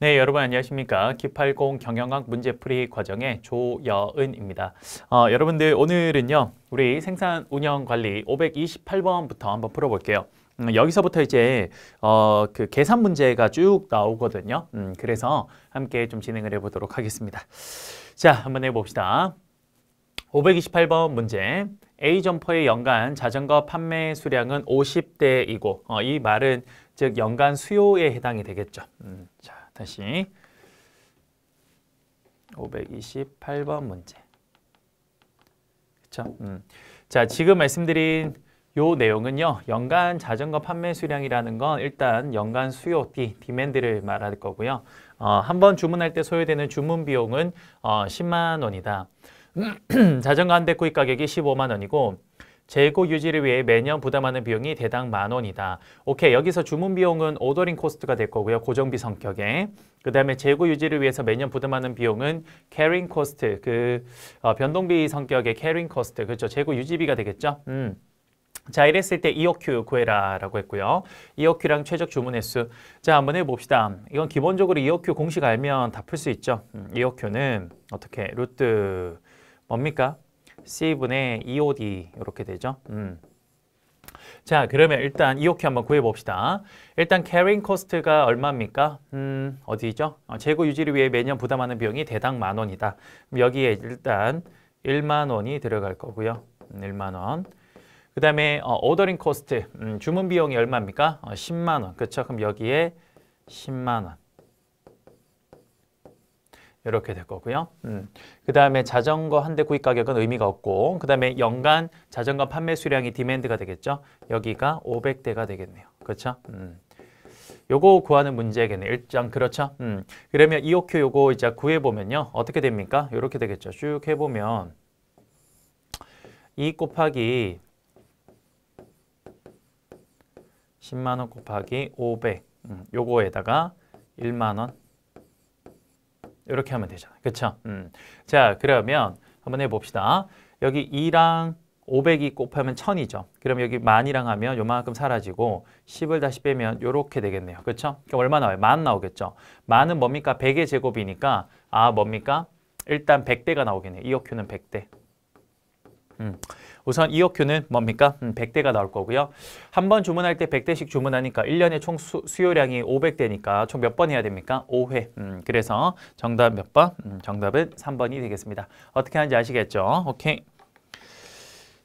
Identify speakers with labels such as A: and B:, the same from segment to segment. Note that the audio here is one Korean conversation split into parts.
A: 네, 여러분 안녕하십니까? 기팔공 경영학 문제풀이 과정의 조여은입니다. 여러분들 오늘은요, 우리 생산 운영 관리 528번부터 한번 풀어볼게요. 여기서부터 이제 그 계산 문제가 쭉 나오거든요. 그래서 함께 좀 진행을 해보도록 하겠습니다. 자, 한번 해봅시다. 528번 문제. A 점퍼의 연간 자전거 판매 수량은 50대이고 이 말은 즉 연간 수요에 해당이 되겠죠. 자, 다시 528번 문제. 그렇죠? 자, 지금 말씀드린 요 내용은요. 연간 자전거 판매 수량이라는 건 일단 연간 수요, 디맨드를 말할 거고요. 한 번 주문할 때 소요되는 주문 비용은 10만 원이다. 자전거 한 대 구입 가격이 15만 원이고 재고 유지를 위해 매년 부담하는 비용이 대당 10,000원이다. 오케이, 여기서 주문 비용은 오더링 코스트가 될 거고요. 고정비 성격에. 그 다음에 재고 유지를 위해서 매년 부담하는 비용은 캐링 코스트, 변동비 성격의 캐링 코스트, 그렇죠. 재고 유지비가 되겠죠. 자, 이랬을 때 EOQ 구해라 라고 했고요. EOQ랑 최적 주문 횟수. 자, 한번 해봅시다. 이건 기본적으로 EOQ 공식 알면 다 풀 수 있죠. EOQ는 어떻게? 루트 뭡니까? C분의 EOD 이렇게 되죠. 자, 그러면 일단 EOQ 한번 구해봅시다. 일단 carrying cost가 얼마입니까? 어디죠? 재고 유지를 위해 매년 부담하는 비용이 대당 10,000원이다. 그럼 여기에 일단 10,000 원이 들어갈 거고요. 10,000 원. 그 다음에 ordering cost, 주문 비용이 얼마입니까? 10만 원. 그렇죠? 그럼 여기에 10만 원. 이렇게 될 거고요. 그 다음에 자전거 한 대 구입 가격은 의미가 없고, 그 다음에 연간 자전거 판매 수량이 디맨드가 되겠죠. 여기가 500대가 되겠네요. 그렇죠? 요거 구하는 문제겠네요. 일장 그렇죠? 그러면 EOQ 요거 이제 구해보면요. 어떻게 됩니까? 이렇게 되겠죠. 쭉 해보면 2 곱하기 10만 원 곱하기 500 요거에다가 1만 원 이렇게 하면 되잖아요. 그렇죠? 자, 그러면 한번 해봅시다. 여기 2랑 500이 곱하면 1000이죠. 그럼 여기 10,000이랑 하면 요만큼 사라지고 10을 다시 빼면 요렇게 되겠네요. 그렇죠? 그럼 얼마 나와요? 10,000 나오겠죠. 10,000은 뭡니까? 100의 제곱이니까 뭡니까? 일단 100대가 나오겠네요. EOQ는 100대. 우선 EOQ는 뭡니까? 100대가 나올 거고요. 한 번 주문할 때 100대씩 주문하니까 1년에 총 수요량이 500대니까 총 몇 번 해야 됩니까? 5회. 그래서 정답 몇 번? 정답은 3번이 되겠습니다. 어떻게 하는지 아시겠죠? 오케이.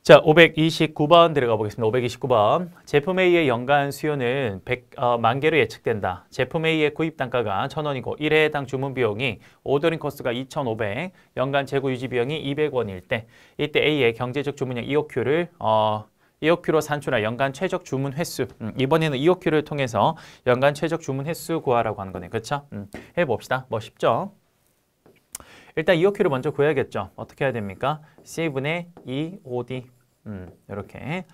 A: 자, 529번 들어가 보겠습니다. 529번. 제품 A의 연간 수요는 100만 개로 예측된다. 제품 A의 구입 단가가 1,000원이고 1회에 해당 주문 비용이 오더링 코스트가 2,500, 연간 재고 유지 비용이 200원일 때 이때 A의 경제적 주문량 EOQ로 산출한 연간 최적 주문 횟수. 이번에는 EOQ를 통해서 연간 최적 주문 횟수 구하라고 하는 거네. 그렇죠? 해봅시다. 뭐 쉽죠? 일단 EOQ를 먼저 구해야겠죠. 어떻게 해야 됩니까? C분의 EOD. 이렇게.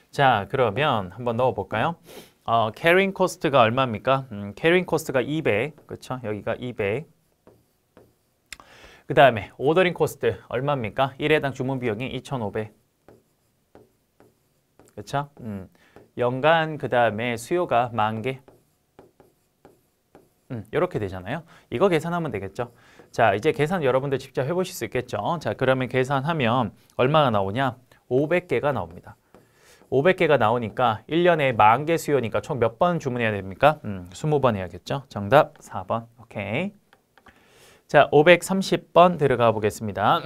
A: 자, 그러면 한번 넣어볼까요? carrying cost가 얼마입니까? carrying cost가 200. 그렇죠? 여기가 200. 그 다음에 ordering cost 얼마입니까? 1회 해당 주문 비용이 2,500. 그렇죠? 연간 그 다음에 수요가 10,000개. 이렇게 되잖아요. 이거 계산하면 되겠죠. 자, 이제 계산 여러분들 직접 해보실 수 있겠죠. 자, 그러면 계산하면 얼마가 나오냐? 500개가 나옵니다. 500개가 나오니까 1년에 10,000개 수요니까 총 몇 번 주문해야 됩니까? 20번 해야겠죠. 정답 4번. 오케이. 자, 530번 들어가 보겠습니다.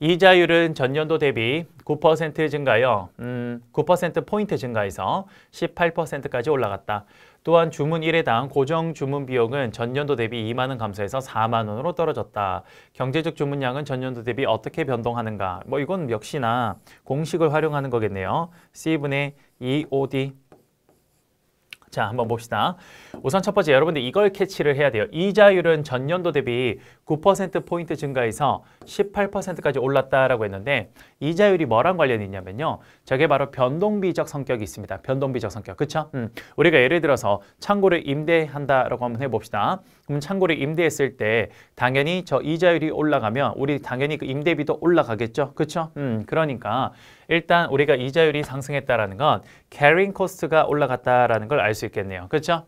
A: 이자율은 전년도 대비 9% 증가요. 9%포인트 증가해서 18%까지 올라갔다. 또한 주문 1회당 고정 주문 비용은 전년도 대비 2만 원 감소해서 4만 원으로 떨어졌다. 경제적 주문량은 전년도 대비 어떻게 변동하는가? 뭐 이건 역시나 공식을 활용하는 거겠네요. C분의 EOD. 자, 한번 봅시다. 우선 첫 번째 여러분들 이걸 캐치를 해야 돼요. 이자율은 전년도 대비 9%포인트 증가해서 18%까지 올랐다라고 했는데 이자율이 뭐랑 관련이 있냐면요. 저게 바로 변동비적 성격이 있습니다. 변동비적 성격. 그렇죠? 우리가 예를 들어서 창고를 임대한다라고 한번 해봅시다. 그럼 창고를 임대했을 때 당연히 저 이자율이 올라가면 우리 당연히 그 임대비도 올라가겠죠. 그렇죠? 그러니까 일단 우리가 이자율이 상승했다라는 건 carrying cost가 올라갔다라는 걸 알 수 있겠네요. 그렇죠?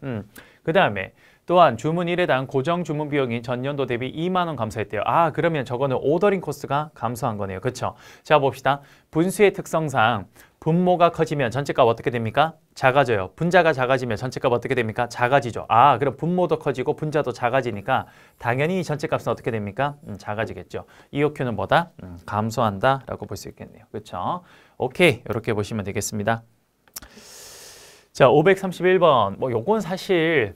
A: 그 다음에 또한 주문 1회당 고정 주문 비용이 전년도 대비 2만 원 감소했대요. 아, 그러면 저거는 오더링 코스트가 감소한 거네요. 그렇죠? 자, 봅시다. 분수의 특성상 분모가 커지면 전체값 어떻게 됩니까? 작아져요. 분자가 작아지면 전체값 어떻게 됩니까? 작아지죠. 아, 그럼 분모도 커지고 분자도 작아지니까 당연히 전체값은 어떻게 됩니까? 작아지겠죠. EOQ는 뭐다? 감소한다 라고 볼 수 있겠네요. 그렇죠? 오케이, 이렇게 보시면 되겠습니다. 자, 531번. 뭐 요건 사실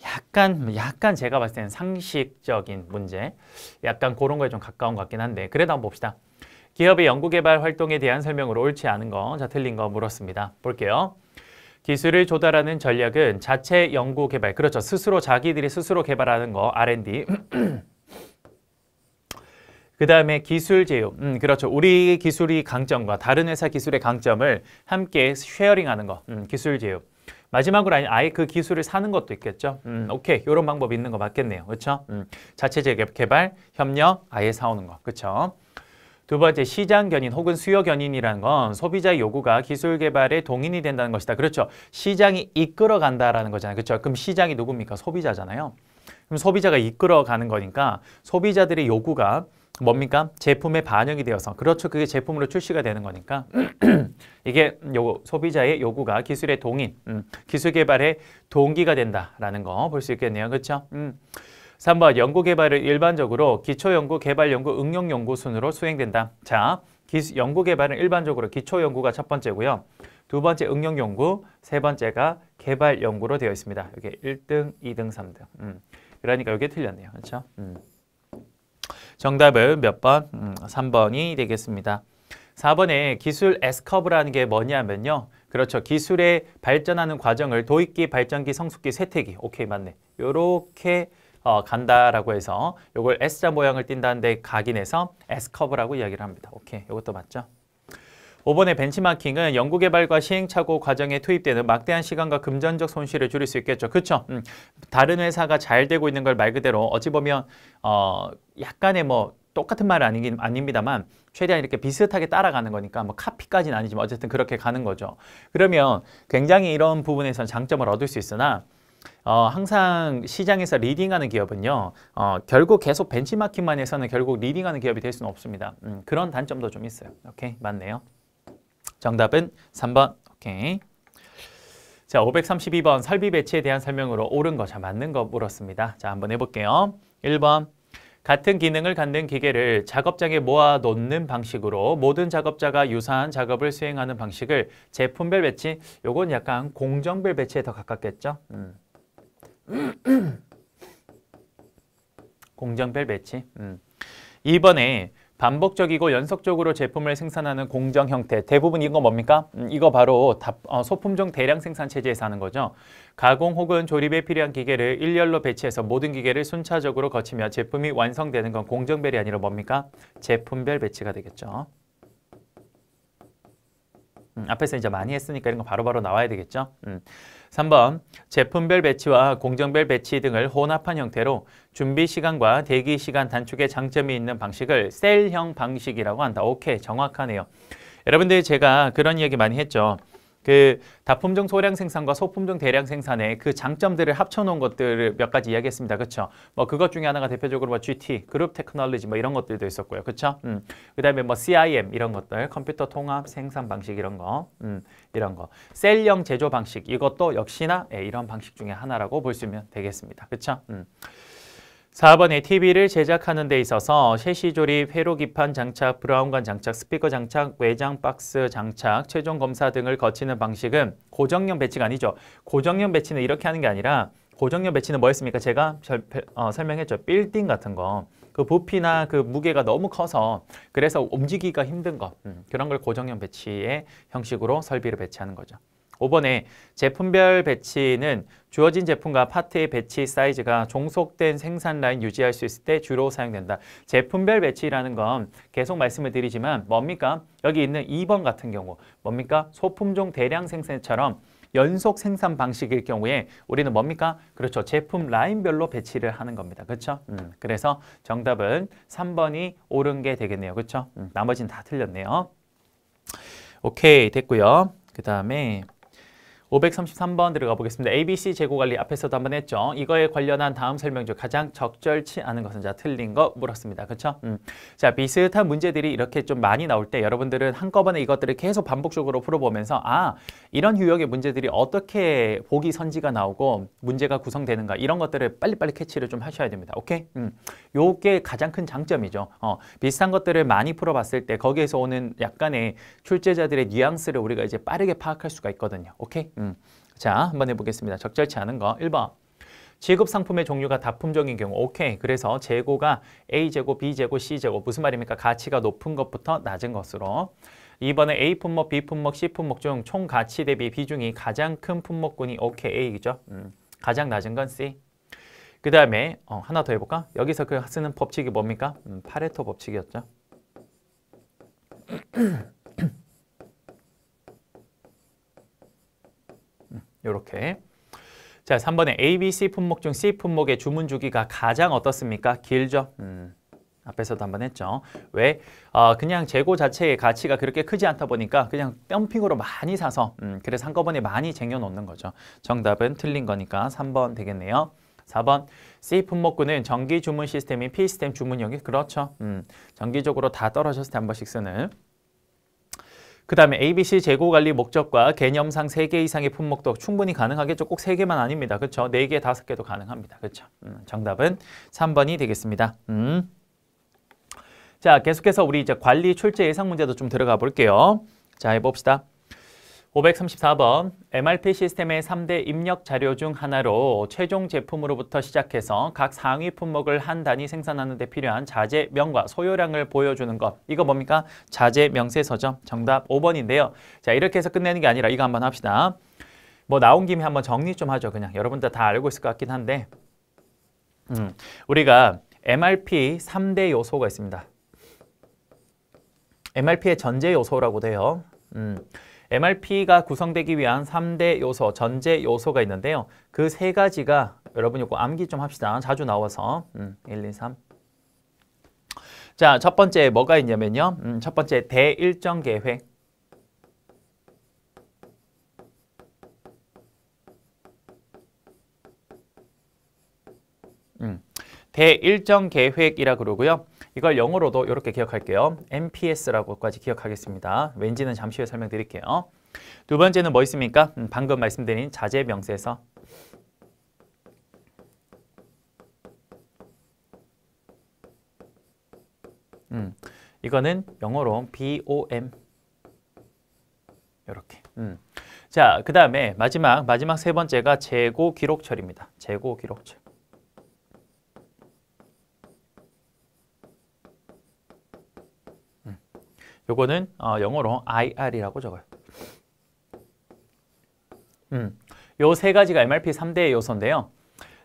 A: 약간 제가 봤을 때는 상식적인 문제, 약간 그런 거에 좀 가까운 것 같긴 한데 그래도 한번 봅시다. 기업의 연구개발 활동에 대한 설명으로 옳지 않은 거, 자, 틀린 거 물었습니다. 볼게요. 기술을 조달하는 전략은 자체 연구개발, 그렇죠. 자기들이 스스로 개발하는 거, R&D. 그 다음에 기술 제휴, 그렇죠. 우리 기술이 강점과 다른 회사 기술의 강점을 함께 쉐어링하는 거, 기술 제휴. 마지막으로 아예 그 기술을 사는 것도 있겠죠. 오케이, 이런 방법이 있는 거 맞겠네요. 그렇죠? 자체 개발, 협력, 아예 사오는 거. 그렇죠? 두 번째, 시장 견인 혹은 수요 견인이라는 건 소비자의 요구가 기술 개발에 동인이 된다는 것이다. 그렇죠? 시장이 이끌어 간다라는 거잖아요. 그렇죠? 그럼 시장이 누굽니까? 소비자잖아요. 그럼 소비자가 이끌어 가는 거니까 소비자들의 요구가 뭡니까? 제품에 반영이 되어서, 그렇죠. 그게 제품으로 출시가 되는 거니까 이게 소비자의 요구가 기술의 동인, 기술 개발의 동기가 된다라는 거 볼 수 있겠네요. 그렇죠? 3번, 연구개발을 일반적으로 기초연구, 개발연구, 응용연구 순으로 수행된다. 자, 연구개발은 일반적으로 기초연구가 첫 번째고요. 두 번째 응용연구, 세 번째가 개발연구로 되어 있습니다. 여기 1등, 2등, 3등. 그러니까 여기 틀렸네요. 그렇죠? 정답은 몇 번? 3번이 되겠습니다. 4번에 기술 S커브라는 게 뭐냐면요. 그렇죠. 기술의 발전하는 과정을 도입기, 발전기, 성숙기, 쇠퇴기. 오케이, 맞네. 요렇게 간다라고 해서 요걸 S자 모양을 띈다는데 각인해서 S커브라고 이야기를 합니다. 오케이, 요것도 맞죠? 5번의 벤치마킹은 연구개발과 시행착오 과정에 투입되는 막대한 시간과 금전적 손실을 줄일 수 있겠죠. 그렇죠? 다른 회사가 잘 되고 있는 걸 말 그대로 어찌 보면 약간의 뭐 똑같은 말은 아닙니다만 최대한 이렇게 비슷하게 따라가는 거니까 뭐 카피까지는 아니지만 어쨌든 그렇게 가는 거죠. 그러면 굉장히 이런 부분에서는 장점을 얻을 수 있으나 항상 시장에서 리딩하는 기업은요, 결국 계속 벤치마킹만 해서는 결국 리딩하는 기업이 될 수는 없습니다. 그런 단점도 좀 있어요. 오케이, 맞네요. 정답은 3번. 오케이. 자, 532번 설비 배치에 대한 설명으로 옳은 거, 자, 맞는 거 물었습니다. 자, 한번 해볼게요. 1번. 같은 기능을 갖는 기계를 작업장에 모아 놓는 방식으로 모든 작업자가 유사한 작업을 수행하는 방식을 제품별 배치, 요건 약간 공정별 배치에 더 가깝겠죠? 공정별 배치. 2번에 반복적이고 연속적으로 제품을 생산하는 공정 형태. 대부분 이거 뭡니까? 이거 바로 소품종 대량 생산 체제에서 하는 거죠. 가공 혹은 조립에 필요한 기계를 일렬로 배치해서 모든 기계를 순차적으로 거치며 제품이 완성되는 건 공정별이 아니라 뭡니까? 제품별 배치가 되겠죠. 앞에서 이제 많이 했으니까 이런 거 바로바로 나와야 되겠죠. 3번, 제품별 배치와 공정별 배치 등을 혼합한 형태로 준비 시간과 대기 시간 단축에 장점이 있는 방식을 셀형 방식이라고 한다. 오케이, 정확하네요. 여러분들 제가 그런 이야기 많이 했죠. 그 다품종 소량 생산과 소품종 대량 생산의 그 장점들을 합쳐놓은 것들을 몇 가지 이야기했습니다. 그렇죠? 뭐 그것 중에 하나가 대표적으로 뭐 GT, 그룹 테크놀로지 뭐 이런 것들도 있었고요. 그렇죠? 그다음에 뭐 CIM 이런 것들, 컴퓨터 통합 생산 방식 이런 거, 이런 거. 셀형 제조 방식 이것도 역시나 이런 방식 중에 하나라고 볼 수 있으면 되겠습니다. 그렇죠? 4번에 TV를 제작하는 데 있어서 셰시 조립, 회로 기판 장착, 브라운관 장착, 스피커 장착, 외장 박스 장착, 최종 검사 등을 거치는 방식은 고정형 배치가 아니죠. 고정형 배치는 이렇게 하는 게 아니라 고정형 배치는 뭐였습니까? 제가 설명했죠. 빌딩 같은 거. 그 부피나 그 무게가 너무 커서 그래서 움직이기가 힘든 거. 그런 걸 고정형 배치의 형식으로 설비를 배치하는 거죠. 5번에 제품별 배치는 주어진 제품과 파트의 배치 사이즈가 종속된 생산 라인 유지할 수 있을 때 주로 사용된다. 제품별 배치라는 건 계속 말씀을 드리지만 뭡니까? 여기 있는 2번 같은 경우 뭡니까? 소품종 대량 생산처럼 연속 생산 방식일 경우에 우리는 뭡니까? 그렇죠. 제품 라인별로 배치를 하는 겁니다. 그렇죠? 그래서 정답은 3번이 옳은 게 되겠네요. 그렇죠? 나머지는 다 틀렸네요. 오케이, 됐고요. 그 다음에 533번 들어가 보겠습니다. ABC 재고관리 앞에서도 한번 했죠. 이거에 관련한 다음 설명 중 가장 적절치 않은 것은 자 틀린 거 물었습니다. 그렇죠? 자 비슷한 문제들이 이렇게 좀 많이 나올 때 여러분들은 한꺼번에 이것들을 계속 반복적으로 풀어보면서 아 이런 유형의 문제들이 어떻게 보기 선지가 나오고 문제가 구성되는가 이런 것들을 빨리빨리 캐치를 좀 하셔야 됩니다. 오케이? 요게 가장 큰 장점이죠. 비슷한 것들을 많이 풀어봤을 때 거기에서 오는 약간의 출제자들의 뉘앙스를 우리가 이제 빠르게 파악할 수가 있거든요. 오케이? 자, 한번 해보겠습니다. 적절치 않은 거 1번. 지급 상품의 종류가 다품종인 경우 오케이. 그래서 재고가 A재고, B재고, C재고 무슨 말입니까? 가치가 높은 것부터 낮은 것으로 2번에 A 품목, B 품목, C 품목 중 총 가치 대비 비중이 가장 큰 품목군이 오케이 A이죠. 가장 낮은 건 C. 그 다음에 하나 더 해볼까? 여기서 그 쓰는 법칙이 뭡니까? 파레토 법칙이었죠. 요렇게. 자, 3번에 A, B, C 품목 중 C 품목의 주문 주기가 가장 어떻습니까? 길죠? 앞에서도 한번 했죠. 왜? 그냥 재고 자체의 가치가 그렇게 크지 않다 보니까 그냥 덤핑으로 많이 사서 그래서 한꺼번에 많이 쟁여놓는 거죠. 정답은 틀린 거니까 3번 되겠네요. 4번 C 품목군은 정기 주문 시스템인 P시스템 주문력이 그렇죠. 정기적으로 다 떨어졌을 때 한 번씩 쓰는. 그 다음에 ABC 재고관리 목적과 개념상 3개 이상의 품목도 충분히 가능하겠죠. 꼭 3개만 아닙니다. 그렇죠? 4개, 5개도 가능합니다. 그렇죠? 정답은 3번이 되겠습니다. 자, 계속해서 우리 이제 관리 출제 예상 문제도 좀 들어가 볼게요. 자, 해봅시다. 534번 MRP 시스템의 3대 입력 자료 중 하나로 최종 제품으로부터 시작해서 각 상위 품목을 한 단위 생산하는 데 필요한 자재명과 소요량을 보여주는 것. 이거 뭡니까? 자재명세서죠. 정답 5번인데요. 자, 이렇게 해서 끝내는 게 아니라 이거 한번 합시다. 뭐 나온 김에 한번 정리 좀 하죠. 그냥 여러분들 다 알고 있을 것 같긴 한데 우리가 MRP 3대 요소가 있습니다. MRP의 전제 요소라고 돼요. MRP가 구성되기 위한 3대 요소, 전제 요소가 있는데요. 그 세 가지가 여러분 이거 암기 좀 합시다. 자주 나와서 1, 2, 3. 자, 첫 번째 뭐가 있냐면요. 첫 번째 대일정 계획. 대일정 계획이라 그러고요. 이걸 영어로도 이렇게 기억할게요. MPS라고까지 기억하겠습니다. 왠지는 잠시 후에 설명드릴게요. 두 번째는 뭐 있습니까? 방금 말씀드린 자재명세서. 이거는 영어로 BOM. 이렇게. 자, 그 다음에 마지막 세 번째가 재고 기록처리입니다. 재고 기록처. 요거는 영어로 IR이라고 적어요. 요 세 가지가 MRP 3대 요소인데요.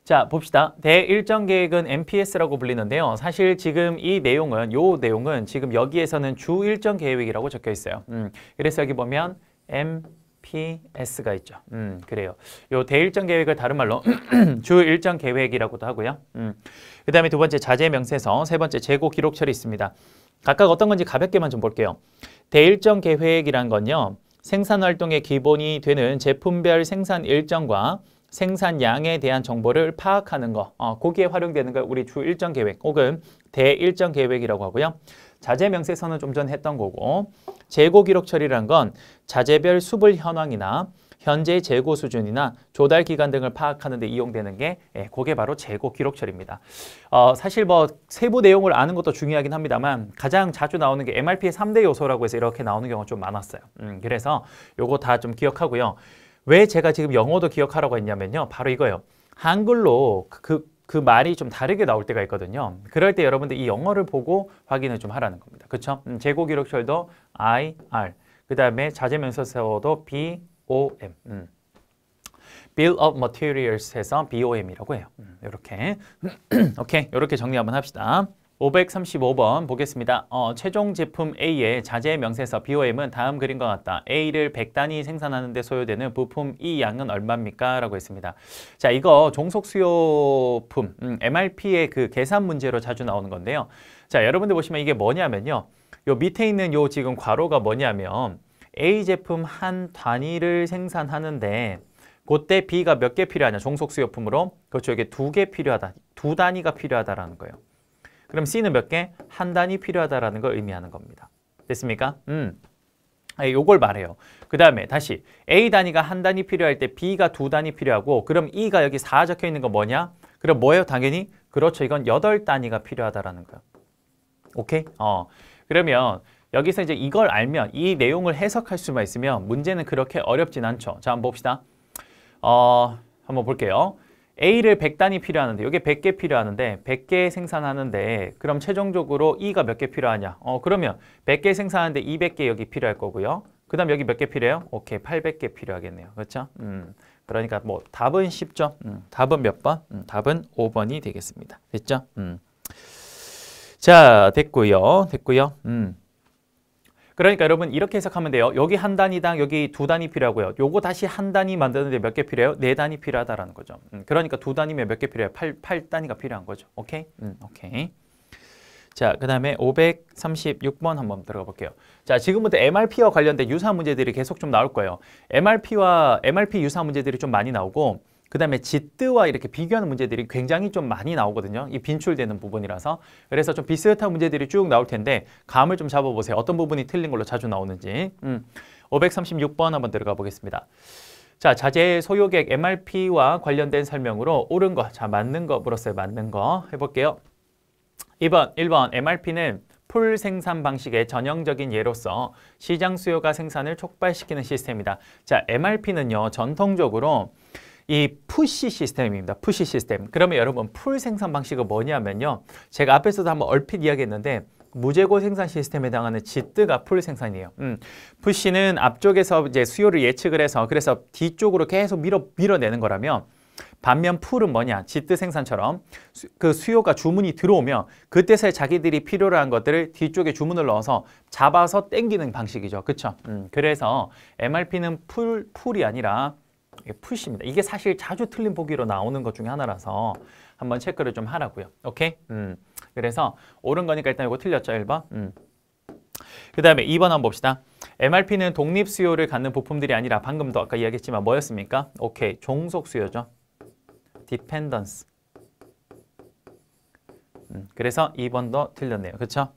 A: 자, 봅시다. 대일정 계획은 MPS라고 불리는데요. 사실 지금 요 내용은 지금 여기에서는 주 일정 계획이라고 적혀 있어요. 그래서 여기 보면 MPS가 있죠. 그래요. 요 대일정 계획을 다른 말로 주 일정 계획이라고도 하고요. 그 다음에 두 번째 자재 명세서, 세 번째 재고 기록 처리 있습니다. 각각 어떤 건지 가볍게만 좀 볼게요. 대일정 계획이란 건요. 생산 활동의 기본이 되는 제품별 생산 일정과 생산량에 대한 정보를 파악하는 거. 거기에 활용되는 걸 우리 주 일정 계획 혹은 대일정 계획이라고 하고요. 자재 명세서는 좀 전에 했던 거고 재고 기록 처리란 건 자재별 수불 현황이나 현재 재고 수준이나 조달 기간 등을 파악하는 데 이용되는 게 그게 바로 재고 기록 처리입니다. 사실 뭐 세부 내용을 아는 것도 중요하긴 합니다만 가장 자주 나오는 게 MRP의 3대 요소라고 해서 이렇게 나오는 경우가 좀 많았어요. 그래서 요거 다 좀 기억하고요. 왜 제가 지금 영어도 기억하라고 했냐면요. 바로 이거예요. 한글로 그 말이 좀 다르게 나올 때가 있거든요. 그럴 때 여러분들 이 영어를 보고 확인을 좀 하라는 겁니다. 그렇죠? 재고 기록 처리도 IR, 그 다음에 자재 명세서도 BOM, Bill of Materials 해서 BOM이라고 해요. 이렇게 오케이, 이렇게 정리 한번 합시다. 535번 보겠습니다. 최종 제품 A의 자재 명세서 BOM은 다음 그림과 같다. A를 100단위 생산하는 데 소요되는 부품 E 양은 얼마입니까? 라고 했습니다. 자, 이거 종속 수요품 MRP의 그 계산 문제로 자주 나오는 건데요. 자, 여러분들 보시면 이게 뭐냐면요. 요 밑에 있는 요 지금 괄호가 뭐냐면 A 제품 한 단위를 생산하는데 그때 B가 몇 개 필요하냐? 종속 수요품으로. 그렇죠. 이게 2개 필요하다. 2단위가 필요하다라는 거예요. 그럼 C는 몇 개? 한 단위 필요하다라는 걸 의미하는 겁니다. 됐습니까? 요걸 말해요. 그 다음에 다시 A 단위가 한 단위 필요할 때 B가 2단위 필요하고 그럼 E가 여기 4 적혀 있는 거 뭐냐? 그럼 뭐예요? 당연히 그렇죠. 이건 8단위가 필요하다라는 거예요. 오케이? 그러면 여기서 이제 이걸 알면 이 내용을 해석할 수만 있으면 문제는 그렇게 어렵진 않죠. 자, 한번 봅시다. 한번 볼게요. A를 100단위 필요하는데 이게 100개 필요하는데 100개 생산하는데 그럼 최종적으로 E가 몇 개 필요하냐? 그러면 100개 생산하는데 200개 여기 필요할 거고요. 그 다음 여기 몇 개 필요해요? 오케이, 800개 필요하겠네요. 그렇죠? 그러니까 뭐 답은 쉽죠? 답은 몇 번? 답은 5번이 되겠습니다. 됐죠? 자, 됐고요. 그러니까 여러분 이렇게 해석하면 돼요. 여기 한 단위당 여기 2단위 필요하고요. 요거 다시 한 단위 만드는데 몇 개 필요해요? 4단위 필요하다라는 거죠. 그러니까 2단위면 몇 개 필요해요? 8단위가 필요한 거죠. 오케이? 오케이. 자, 그 다음에 536번 한번 들어가 볼게요. 자, 지금부터 MRP와 관련된 유사한 문제들이 계속 좀 나올 거예요. MRP 유사한 문제들이 좀 많이 나오고 그 다음에 지뜨와 이렇게 비교하는 문제들이 굉장히 좀 많이 나오거든요. 이 빈출되는 부분이라서. 그래서 좀 비슷한 문제들이 쭉 나올 텐데 감을 좀 잡아보세요. 어떤 부분이 틀린 걸로 자주 나오는지. 536번 한번 들어가 보겠습니다. 자, 자재 소요객 MRP와 관련된 설명으로 옳은 거, 자 맞는 거 물었어요. 맞는 거 해볼게요. 1번 MRP는 풀 생산 방식의 전형적인 예로서 시장 수요가 생산을 촉발시키는 시스템이다. 자, MRP는요 전통적으로 이 푸시 시스템입니다. 푸시 시스템. 그러면 여러분 풀 생산 방식은 뭐냐면요. 제가 앞에서도 한번 얼핏 이야기했는데 무재고 생산 시스템에 해당하는 지뜨가 풀 생산이에요. 푸시는 앞쪽에서 이제 수요를 예측을 해서 그래서 뒤쪽으로 계속 밀어내는 거라면 반면 풀은 뭐냐? 지뜨 생산처럼 그 수요가 주문이 들어오면 그때서야 자기들이 필요로 한 것들을 뒤쪽에 주문을 넣어서 잡아서 땡기는 방식이죠. 그렇죠? 그래서 MRP는 풀이 아니라 푸시입니다. 이게 사실 자주 틀린 보기로 나오는 것 중에 하나라서 한번 체크를 좀 하라고요. 오케이? 그래서 옳은 거니까 일단 이거 틀렸죠, 1번. 그 다음에 2번 한번 봅시다. MRP는 독립 수요를 갖는 부품들이 아니라 방금도 아까 이야기했지만 뭐였습니까? 오케이, 종속 수요죠. dependence. 그래서 2번도 틀렸네요. 그렇죠?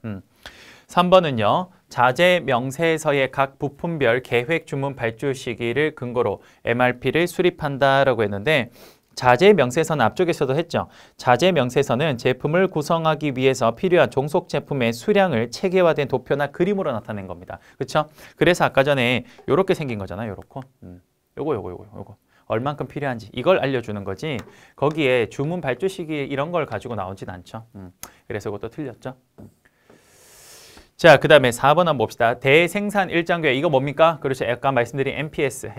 A: 3번은요. 자재 명세서의 각 부품별 계획 주문 발주 시기를 근거로 MRP를 수립한다라고 했는데 자재 명세서는 앞쪽에서도 했죠. 자재 명세서는 제품을 구성하기 위해서 필요한 종속 제품의 수량을 체계화된 도표나 그림으로 나타낸 겁니다. 그렇죠? 그래서 아까 전에 이렇게 생긴 거잖아요. 요렇게. 요거. 얼만큼 필요한지 이걸 알려주는 거지 거기에 주문 발주 시기 이런 걸 가지고 나오진 않죠. 그래서 이것도 틀렸죠. 자, 그 다음에 4번 한번 봅시다. 대생산 일정 계획 이거 뭡니까? 그렇죠. 아까 말씀드린 MPS.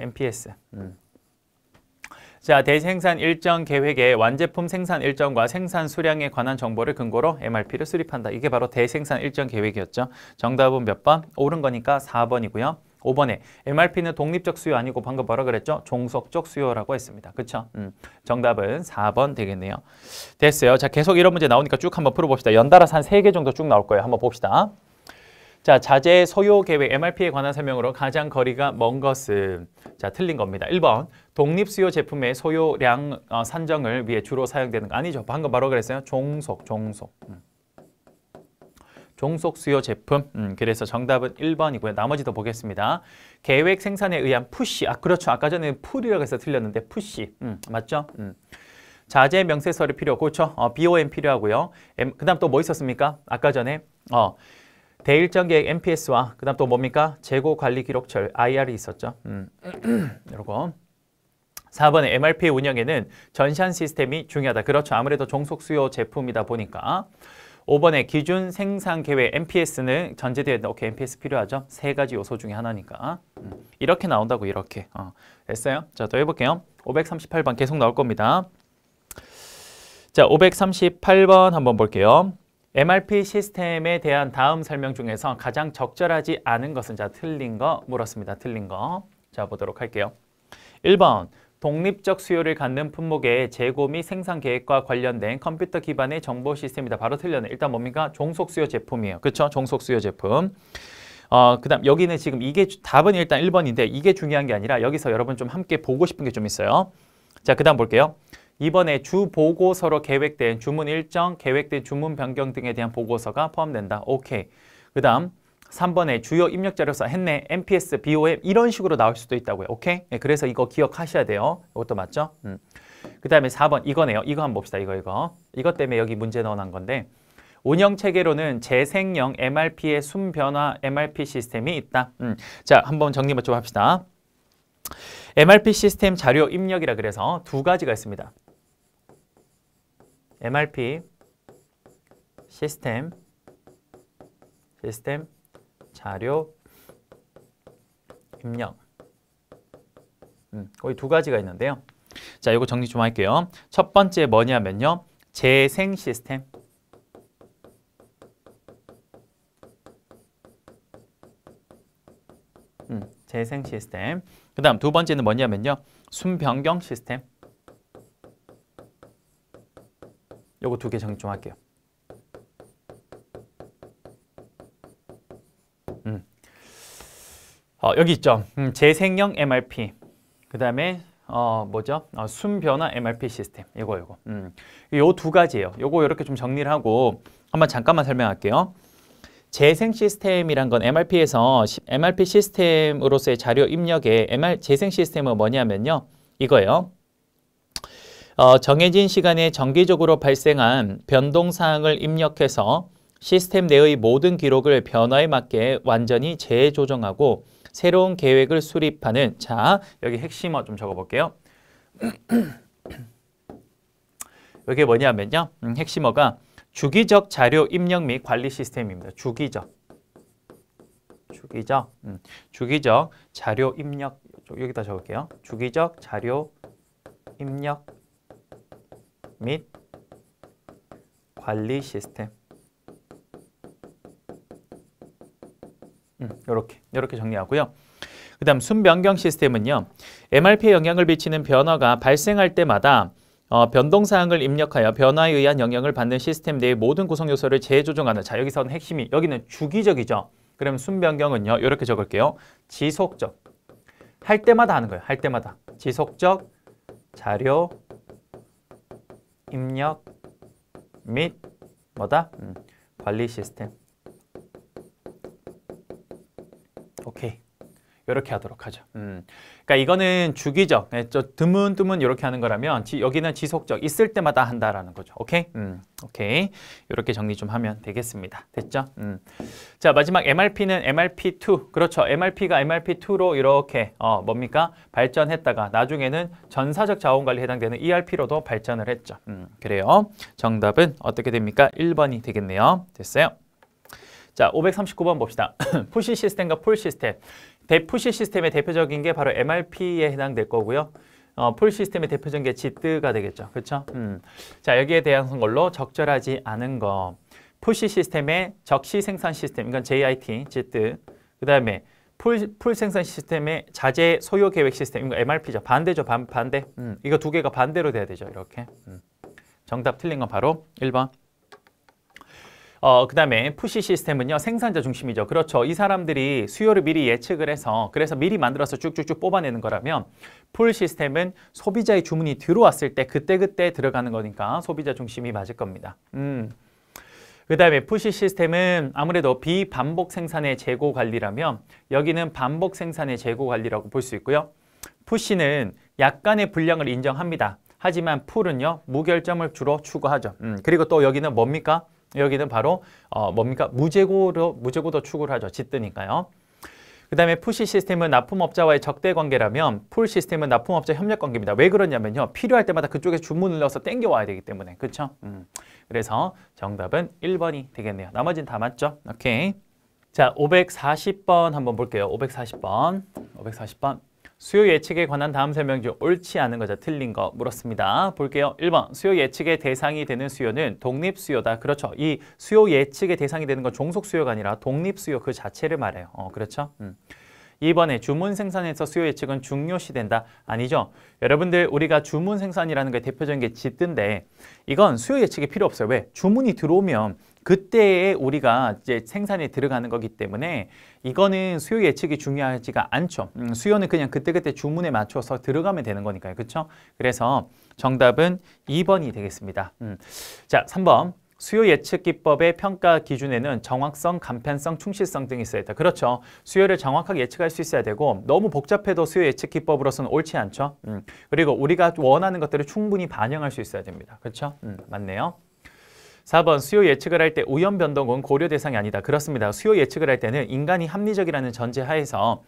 A: 자, 대생산 일정 계획의 완제품 생산 일정과 생산 수량에 관한 정보를 근거로 MRP를 수립한다. 이게 바로 대생산 일정 계획이었죠. 정답은 몇 번? 옳은 거니까 4번이고요. 5번에 MRP는 독립적 수요 아니고 방금 뭐라 그랬죠? 종속적 수요라고 했습니다. 그렇죠? 정답은 4번 되겠네요. 됐어요. 자, 계속 이런 문제 나오니까 쭉 한번 풀어봅시다. 연달아서 한 3개 정도 쭉 나올 거예요. 한번 봅시다. 자, 자재 소요 계획 MRP에 관한 설명으로 가장 거리가 먼 것은 자, 틀린 겁니다. 1번 독립 수요 제품의 소요량 산정을 위해 주로 사용되는 거 아니죠. 방금 바로 그랬어요. 종속 수요 제품. 그래서 정답은 1번이고요. 나머지도 보겠습니다. 계획 생산에 의한 푸시. 그렇죠. 아까 전에 풀이라고 해서 틀렸는데 푸시. 맞죠? 자재 명세서를 필요. 그렇죠. BOM 필요하고요. 그 다음 또 뭐 있었습니까? 아까 전에 대일정 계획 MPS와 그 다음 또 뭡니까? 재고 관리 기록철 IR이 있었죠. 이러고 4번에 MRP의 운영에는 전시한 시스템이 중요하다. 그렇죠. 아무래도 종속 수요 제품이다 보니까 5번에 기준 생산 계획 MPS는 전제되어 있다. 오케이, MPS 필요하죠. 3가지 요소 중에 하나니까. 이렇게 나온다고 이렇게. 됐어요? 자, 또 해볼게요. 538번 계속 나올 겁니다. 자, 538번 한번 볼게요. MRP 시스템에 대한 다음 설명 중에서 가장 적절하지 않은 것은 자, 틀린 거 물었습니다. 틀린 거. 자, 보도록 할게요. 1번. 독립적 수요를 갖는 품목의 재고 및 생산 계획과 관련된 컴퓨터 기반의 정보 시스템이다. 바로 틀렸네. 일단 뭡니까? 종속 수요 제품이에요. 그렇죠? 종속 수요 제품. 그다음 여기는 지금 이게 답은 일단 1번인데 이게 중요한 게 아니라 여기서 여러분 좀 함께 보고 싶은 게 좀 있어요. 자, 그다음 볼게요. 이번에 주 보고서로 계획된 주문 일정, 계획된 주문 변경 등에 대한 보고서가 포함된다. 오케이. 그다음 3번에 주요 입력 자료서 했네. MPS, BOM 이런 식으로 나올 수도 있다고요. 오케이? 네, 그래서 이거 기억하셔야 돼요. 이것도 맞죠? 그 다음에 4번 이거네요. 이거 한번 봅시다. 이것 때문에 여기 문제 넣어놓은 건데 운영 체계로는 재생형 MRP의 순 변화 MRP 시스템이 있다. 자, 한번 정리 좀 합시다. MRP 시스템 자료 입력이라 그래서 두 가지가 있습니다. MRP 시스템 자료 입력. 거의 두 가지가 있는데요. 자, 이거 정리 좀 할게요. 첫 번째 뭐냐면요. 재생 시스템. 재생 시스템. 그 다음 두 번째는 뭐냐면요. 순 변경 시스템. 요거 두 개 정리 좀 할게요. 여기 있죠. 재생형 MRP. 그 다음에 뭐죠? 순 변화 MRP 시스템. 이거. 요 두 가지예요. 요거 이렇게 좀 정리를 하고 한번 잠깐만 설명할게요. 재생 시스템이란 건 MRP에서 MRP 시스템으로서의 자료 입력에 재생 시스템은 뭐냐면요. 이거예요. 정해진 시간에 정기적으로 발생한 변동사항을 입력해서 시스템 내의 모든 기록을 변화에 맞게 완전히 재조정하고 새로운 계획을 수립하는, 자, 여기 핵심어 좀 적어볼게요. 이게 뭐냐면요. 핵심어가 주기적 자료 입력 및 관리 시스템입니다. 주기적 자료 입력, 여기다 적을게요. 주기적 자료 입력 및 관리 시스템. 이렇게 정리하고요. 그 다음 순 변경 시스템은요. MRP에 영향을 미치는 변화가 발생할 때마다 변동사항을 입력하여 변화에 의한 영향을 받는 시스템 내의 모든 구성 요소를 재조정하는, 자, 여기서는 핵심이, 여기는 주기적이죠. 그럼 순 변경은요. 이렇게 적을게요. 지속적. 할 때마다 하는 거예요. 할 때마다. 지속적 자료 입력 및 뭐다? 관리 시스템. 오케이. 이렇게 하도록 하죠. 그러니까 이거는 주기적, 드문드문 이렇게 하는 거라면 여기는 지속적, 있을 때마다 한다라는 거죠. 오케이? 오케이. 이렇게 정리 좀 하면 되겠습니다. 됐죠? 자, 마지막 MRP는 MRP2. 그렇죠. MRP가 MRP2로 이렇게 뭡니까? 발전했다가 나중에는 전사적 자원관리에 해당되는 ERP로도 발전을 했죠. 그래요. 정답은 어떻게 됩니까? 1번이 되겠네요. 됐어요? 자, 539번 봅시다. 푸시 시스템과 풀 시스템. 푸시 시스템의 대표적인 게 바로 MRP에 해당될 거고요. 풀 시스템의 대표적인 게 지트가 되겠죠. 그렇죠? 자, 여기에 대한 걸로 적절하지 않은 거. 푸시 시스템의 적시 생산 시스템, 이건 JIT, 지트. 그 다음에 풀 생산 시스템의 자재 소요 계획 시스템, 이거 MRP죠. 반대죠. 반대. 이거 두 개가 반대로 돼야 되죠. 이렇게. 정답 틀린 건 바로 1번. 그 다음에 푸시 시스템은요, 생산자 중심이죠. 그렇죠. 이 사람들이 수요를 미리 예측을 해서, 그래서 미리 만들어서 쭉쭉쭉 뽑아내는 거라면, 풀 시스템은 소비자의 주문이 들어왔을 때 그때그때 들어가는 거니까 소비자 중심이 맞을 겁니다. 그 다음에 푸시 시스템은 아무래도 비반복 생산의 재고 관리라면, 여기는 반복 생산의 재고 관리라고 볼 수 있고요. 푸시는 약간의 분량을 인정합니다. 하지만 풀은요, 무결점을 주로 추구하죠. 그리고 또 여기는 뭡니까? 여기는 바로 뭡니까? 무재고도 추구를 하죠. 짓드니까요. 그 다음에 푸시 시스템은 납품업자와의 적대 관계라면 풀 시스템은 납품업자 협력 관계입니다. 왜 그러냐면요. 필요할 때마다 그쪽에 주문을 넣어서 땡겨와야 되기 때문에. 그렇죠? 그래서 정답은 1번이 되겠네요. 나머지는 다 맞죠? 오케이. 자, 540번 한번 볼게요. 540번. 수요 예측에 관한 다음 설명 중 옳지 않은 거죠. 틀린 거 물었습니다. 볼게요. 1번. 수요 예측의 대상이 되는 수요는 독립 수요다. 그렇죠. 이 수요 예측의 대상이 되는 건 종속 수요가 아니라 독립 수요 그 자체를 말해요. 그렇죠. 2번에 주문 생산에서 수요 예측은 중요시된다. 아니죠. 여러분들 우리가 주문 생산이라는 게 대표적인 게 짓든데 이건 수요 예측이 필요 없어요. 왜? 주문이 들어오면 그때에 우리가 이제 생산에 들어가는 거기 때문에 이거는 수요 예측이 중요하지가 않죠. 수요는 그냥 그때그때 주문에 맞춰서 들어가면 되는 거니까요. 그렇죠? 그래서 정답은 2번이 되겠습니다. 자, 3번. 수요 예측 기법의 평가 기준에는 정확성, 간편성, 충실성 등이 있어야 있다. 그렇죠. 수요를 정확하게 예측할 수 있어야 되고 너무 복잡해도 수요 예측 기법으로서는 옳지 않죠. 그리고 우리가 원하는 것들을 충분히 반영할 수 있어야 됩니다. 그렇죠? 맞네요. 4번 수요 예측을 할 때 우연 변동은 고려 대상이 아니다. 그렇습니다. 수요 예측을 할 때는 인간이 합리적이라는 전제 하에서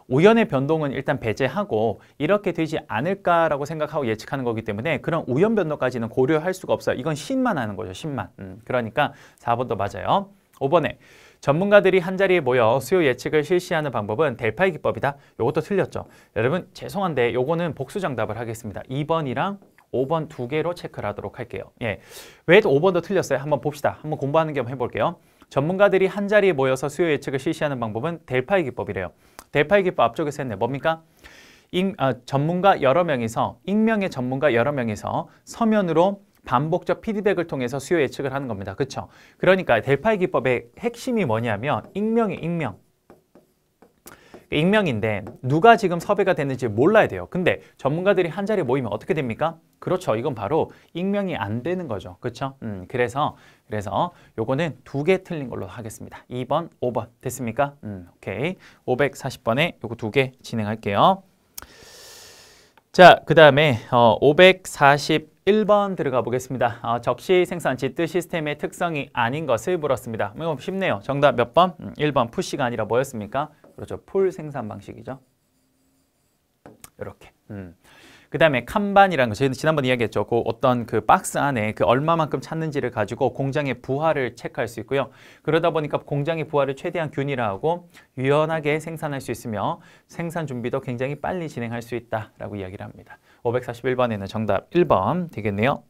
A: 우연의 변동은 일단 배제하고 이렇게 되지 않을까라고 생각하고 예측하는 거기 때문에 그런 우연 변동까지는 고려할 수가 없어요. 이건 신만 하는 거죠. 신만. 그러니까 4번도 맞아요. 5번에 전문가들이 한자리에 모여 수요 예측을 실시하는 방법은 델파이 기법이다. 이것도 틀렸죠. 여러분 죄송한데 요거는 복수 정답을 하겠습니다. 2번이랑 5번 두 개로 체크를 하도록 할게요. 예. 왜 5번도 틀렸어요? 한번 봅시다. 한번 공부하는 겸 해볼게요. 전문가들이 한자리에 모여서 수요 예측을 실시하는 방법은 델파이 기법이래요. 델파이 기법 앞쪽에서 했네. 뭡니까? 전문가 여러 명이서 익명의 전문가 여러 명이서 서면으로 반복적 피드백을 통해서 수요 예측을 하는 겁니다. 그렇죠? 그러니까 델파이 기법의 핵심이 뭐냐면 익명의 익명. 익명인데 누가 지금 섭외가 됐는지 몰라야 돼요. 근데 전문가들이 한자리에 모이면 어떻게 됩니까? 그렇죠. 이건 바로 익명이 안 되는 거죠. 그렇죠? 그래서 요거는 두 개 틀린 걸로 하겠습니다. 2번, 5번 됐습니까? 오케이. 540번에 요거 두 개 진행할게요. 자, 그 다음에 541번 들어가 보겠습니다. 적시 생산 지트 시스템의 특성이 아닌 것을 물었습니다. 쉽네요. 정답 몇 번? 1번 푸시가 아니라 뭐였습니까? 그렇죠. 풀 생산 방식이죠. 이렇게. 그 다음에 칸반이라는 거 저희는 지난번에 이야기했죠. 그 어떤 그 박스 안에 그 얼마만큼 찾는지를 가지고 공장의 부하를 체크할 수 있고요. 그러다 보니까 공장의 부하를 최대한 균일화하고 유연하게 생산할 수 있으며 생산 준비도 굉장히 빨리 진행할 수 있다라고 이야기를 합니다. 541번에는 정답 1번 되겠네요.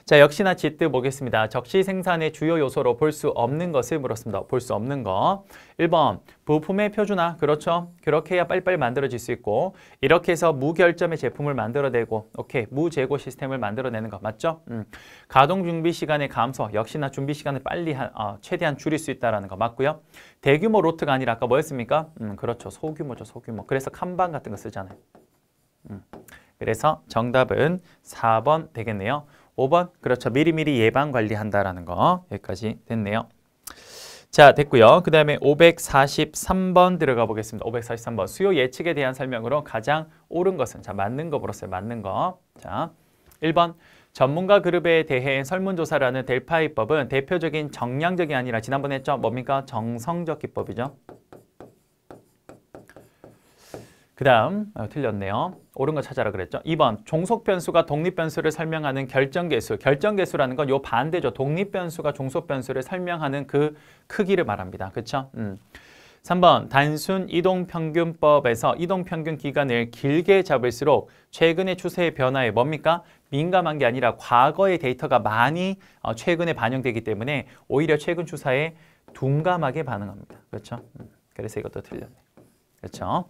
A: 자, 역시나 지트 보겠습니다. 적시 생산의 주요 요소로 볼 수 없는 것을 물었습니다. 볼 수 없는 거. 1번, 부품의 표준화. 그렇죠. 그렇게 해야 빨리빨리 만들어질 수 있고 이렇게 해서 무결점의 제품을 만들어내고 오케이, 무재고 시스템을 만들어내는 거 맞죠? 가동 준비 시간의 감소. 역시나 준비 시간을 빨리 최대한 줄일 수 있다는 거 맞고요. 대규모 로트가 아니라 아까 뭐였습니까? 그렇죠. 소규모죠. 소규모. 그래서 칸반 같은 거 쓰잖아요. 그래서 정답은 4번 되겠네요. 5번, 그렇죠. 미리미리 예방 관리한다라는 거 여기까지 됐네요. 자, 됐고요. 그 다음에 543번 들어가 보겠습니다. 543번 수요 예측에 대한 설명으로 가장 옳은 것은 자, 맞는 거 물었어요. 맞는 거. 자, 1번 전문가 그룹에 대해 설문조사를 하는 델파이법은 대표적인 정량적이 아니라 지난번에 했죠. 뭡니까? 정성적 기법이죠. 그 다음 틀렸네요. 옳은 거 찾아라 그랬죠. 2번 종속변수가 독립변수를 설명하는 결정계수. 결정계수라는 건 요 반대죠. 독립변수가 종속변수를 설명하는 그 크기를 말합니다. 그렇죠? 3번 단순 이동평균법에서 이동평균 기간을 길게 잡을수록 최근의 추세의 변화에 뭡니까? 민감한 게 아니라 과거의 데이터가 많이 최근에 반영되기 때문에 오히려 최근 추세에 둔감하게 반응합니다. 그렇죠? 그래서 이것도 틀렸네요. 그렇죠?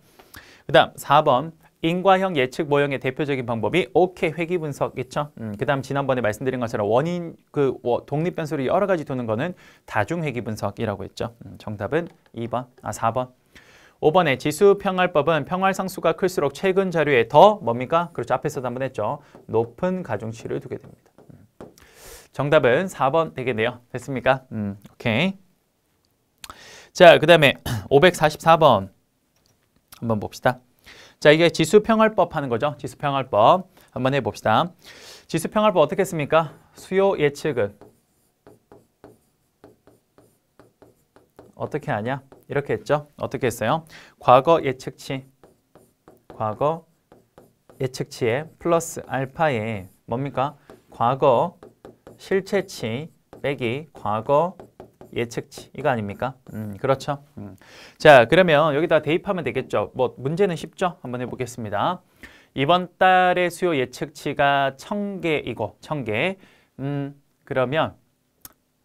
A: 그 다음 4번 인과형 예측 모형의 대표적인 방법이 오케이 회귀 분석 있죠. 그 다음 지난번에 말씀드린 것처럼 원인 독립변수를 여러 가지 두는 거는 다중 회귀 분석이라고 했죠. 정답은 4번. 5번에 지수평활법은 평활상수가 클수록 최근 자료에 더 뭡니까? 그렇죠. 앞에서도 한번 했죠. 높은 가중치를 두게 됩니다. 정답은 4번 되겠네요. 됐습니까? 오케이. 자, 그 다음에 544번 한번 봅시다. 자, 이게 지수평활법 하는 거죠. 지수평활법 한번 해봅시다. 지수평활법 어떻게 했습니까? 수요 예측은 어떻게 하냐? 이렇게 했죠. 어떻게 했어요? 과거 예측치에 플러스 알파에 뭡니까? 과거 실체치 빼기 과거 예측치 이거 아닙니까? 그렇죠. 자, 그러면 여기다 대입하면 되겠죠. 뭐 문제는 쉽죠? 한번 해보겠습니다. 이번 달의 수요 예측치가 1000개이고 1000개. 그러면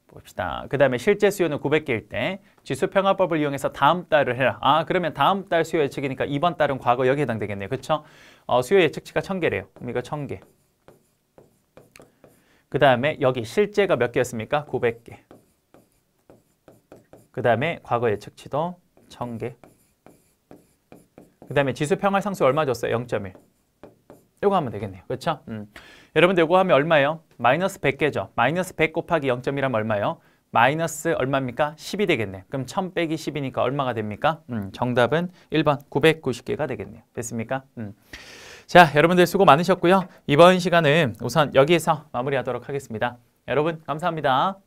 A: 봅시다. 그 다음에 실제 수요는 900개일 때 지수평화법을 이용해서 다음 달을 해라. 그러면 다음 달 수요 예측이니까 이번 달은 과거 여기에 해당되겠네요. 그렇죠? 수요 예측치가 1000개래요. 그럼 이거 1000개. 그 다음에 여기 실제가 몇 개였습니까? 900개. 그 다음에 과거 예측치도 1000개. 그 다음에 지수 평활상수 얼마 줬어요? 0.1. 이거 하면 되겠네요. 그렇죠? 여러분들 이거 하면 얼마예요? 마이너스 100개죠. 마이너스 100 곱하기 0.1하면 얼마예요? 마이너스 얼마입니까? 10이 되겠네요. 그럼 1000 빼기 10이니까 얼마가 됩니까? 정답은 1번 990개가 되겠네요. 됐습니까? 자, 여러분들 수고 많으셨고요. 이번 시간은 우선 여기에서 마무리하도록 하겠습니다. 여러분 감사합니다.